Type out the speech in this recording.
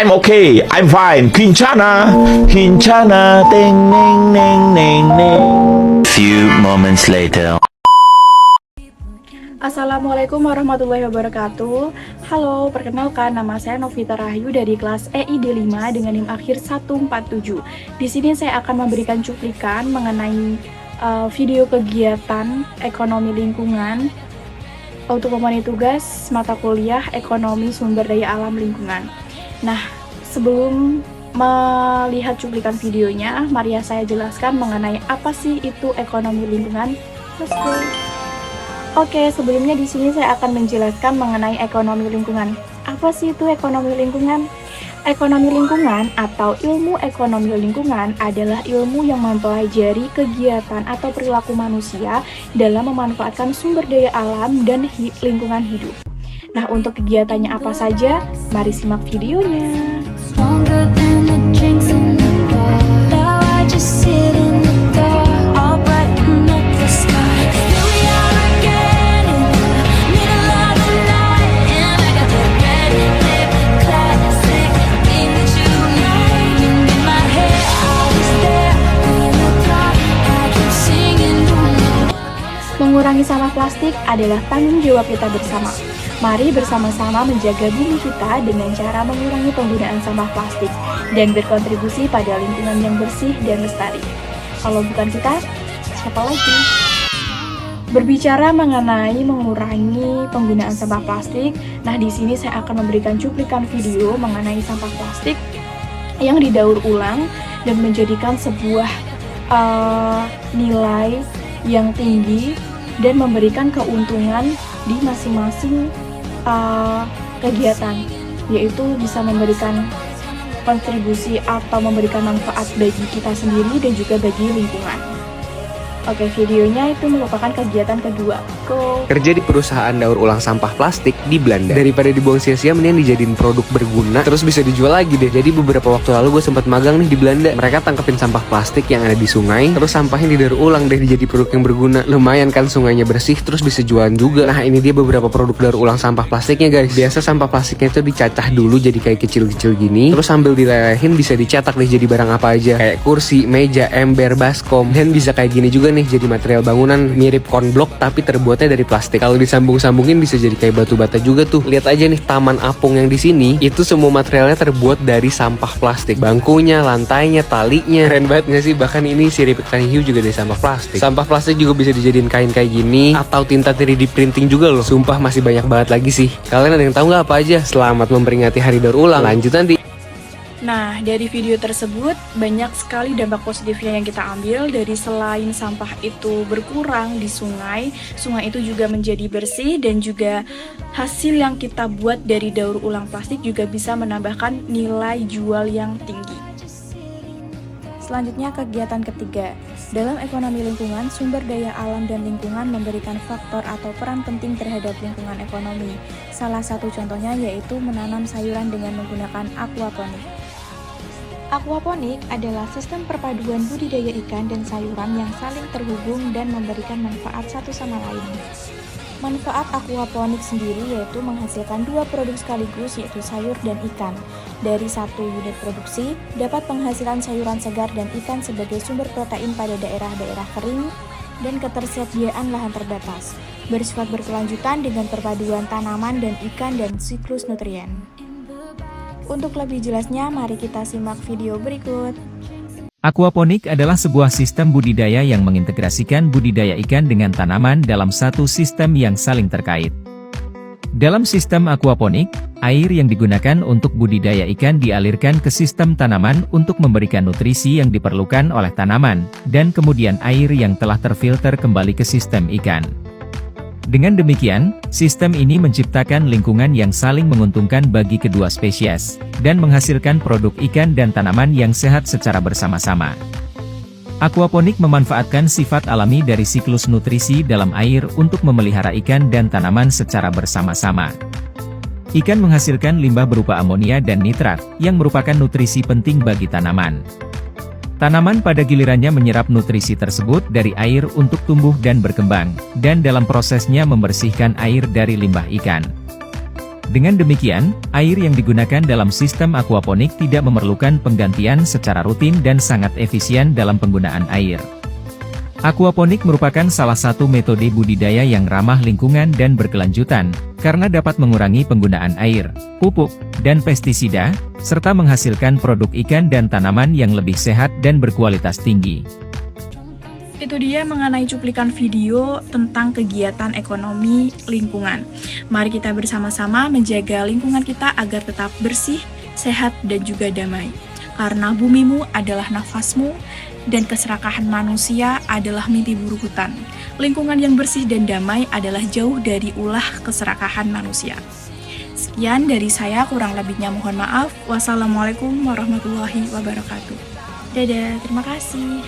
I'm okay, I'm fine. Kincana, Kincana, ding, ding, ding, ding, ding. Few moments later. Assalamualaikum warahmatullahi wabarakatuh. Halo, perkenalkan nama saya Novita Rahayu dari kelas EID 5 dengan NIM akhir 147. Di sini saya akan memberikan cuplikan mengenai video kegiatan ekonomi lingkungan untuk memenuhi tugas mata kuliah ekonomi sumber daya alam lingkungan. Nah, sebelum melihat cuplikan videonya, mari saya jelaskan mengenai apa sih itu ekonomi lingkungan. Let's go. Oke, sebelumnya di sini saya akan menjelaskan mengenai ekonomi lingkungan. Apa sih itu ekonomi lingkungan? Ekonomi lingkungan atau ilmu ekonomi lingkungan adalah ilmu yang mempelajari kegiatan atau perilaku manusia dalam memanfaatkan sumber daya alam dan lingkungan hidup. Nah, untuk kegiatannya apa saja? Mari simak videonya. Mengurangi sampah plastik adalah tanggung jawab kita bersama. Mari bersama-sama menjaga bumi kita dengan cara mengurangi penggunaan sampah plastik dan berkontribusi pada lingkungan yang bersih dan lestari. Kalau bukan kita, siapa lagi? Berbicara mengenai mengurangi penggunaan sampah plastik, nah di sini saya akan memberikan cuplikan video mengenai sampah plastik yang didaur ulang dan menjadikan sebuah nilai yang tinggi dan memberikan keuntungan di masing-masing kegiatan, yaitu bisa memberikan kontribusi atau memberikan manfaat bagi kita sendiri dan juga bagi lingkungan. Oke, videonya itu merupakan kegiatan kedua. Go! Kerja di perusahaan daur ulang sampah plastik di Belanda. Daripada dibuang sia-sia, mending dijadiin produk berguna, terus bisa dijual lagi deh. Jadi beberapa waktu lalu gue sempat magang nih di Belanda. Mereka tangkepin sampah plastik yang ada di sungai, terus sampahnya didaur ulang deh jadi produk yang berguna. Lumayan kan, sungainya bersih, terus bisa jualan juga. Nah, ini dia beberapa produk daur ulang sampah plastiknya guys. Biasa sampah plastiknya itu dicacah dulu jadi kayak kecil-kecil gini, terus sambil dilelehin bisa dicetak deh jadi barang apa aja. Kayak kursi, meja, ember, baskom, dan bisa kayak gini juga nih, jadi material bangunan mirip konblok tapi terbuatnya dari plastik. Kalau disambung-sambungin bisa jadi kayak batu bata juga tuh. Lihat aja nih taman apung yang di sini, itu semua materialnya terbuat dari sampah plastik. Bangkunya, lantainya, talinya, keren banget nggak sih? Bahkan ini sirip ikan hiu juga dari sampah plastik. Sampah plastik juga bisa dijadiin kain kayak gini atau tinta 3D printing juga loh. Sumpah masih banyak banget lagi sih. Kalian ada yang tahu nggak apa aja? Selamat memperingati Hari Daur Ulang. Lanjut nanti. Nah, dari video tersebut banyak sekali dampak positifnya yang kita ambil. Dari selain sampah itu berkurang di sungai, sungai itu juga menjadi bersih, dan juga hasil yang kita buat dari daur ulang plastik juga bisa menambahkan nilai jual yang tinggi. Selanjutnya, kegiatan ketiga. Dalam ekonomi lingkungan, sumber daya alam dan lingkungan memberikan faktor atau peran penting terhadap lingkungan ekonomi. Salah satu contohnya yaitu menanam sayuran dengan menggunakan aquaponik. Aquaponik adalah sistem perpaduan budidaya ikan dan sayuran yang saling terhubung dan memberikan manfaat satu sama lain. Manfaat aquaponik sendiri yaitu menghasilkan dua produk sekaligus, yaitu sayur dan ikan. Dari satu unit produksi, dapat penghasilan sayuran segar dan ikan sebagai sumber protein pada daerah-daerah kering dan ketersediaan lahan terbatas, bersifat berkelanjutan dengan perpaduan tanaman dan ikan dan siklus nutrien. Untuk lebih jelasnya, mari kita simak video berikut. Aquaponik adalah sebuah sistem budidaya yang mengintegrasikan budidaya ikan dengan tanaman dalam satu sistem yang saling terkait. Dalam sistem aquaponik, air yang digunakan untuk budidaya ikan dialirkan ke sistem tanaman untuk memberikan nutrisi yang diperlukan oleh tanaman, dan kemudian air yang telah terfilter kembali ke sistem ikan. Dengan demikian, sistem ini menciptakan lingkungan yang saling menguntungkan bagi kedua spesies, dan menghasilkan produk ikan dan tanaman yang sehat secara bersama-sama. Aquaponik memanfaatkan sifat alami dari siklus nutrisi dalam air untuk memelihara ikan dan tanaman secara bersama-sama. Ikan menghasilkan limbah berupa amonia dan nitrat, yang merupakan nutrisi penting bagi tanaman. Tanaman pada gilirannya menyerap nutrisi tersebut dari air untuk tumbuh dan berkembang, dan dalam prosesnya membersihkan air dari limbah ikan. Dengan demikian, air yang digunakan dalam sistem aquaponik tidak memerlukan penggantian secara rutin dan sangat efisien dalam penggunaan air. Aquaponik merupakan salah satu metode budidaya yang ramah lingkungan dan berkelanjutan, karena dapat mengurangi penggunaan air, pupuk, dan pestisida, serta menghasilkan produk ikan dan tanaman yang lebih sehat dan berkualitas tinggi. Itu dia mengenai cuplikan video tentang kegiatan ekonomi lingkungan. Mari kita bersama-sama menjaga lingkungan kita agar tetap bersih, sehat, dan juga damai. Karena bumimu adalah nafasmu, dan keserakahan manusia adalah mimpi buruk hutan. Lingkungan yang bersih dan damai adalah jauh dari ulah keserakahan manusia. Sekian dari saya, kurang lebihnya mohon maaf. Wassalamualaikum warahmatullahi wabarakatuh. Dadah, terima kasih.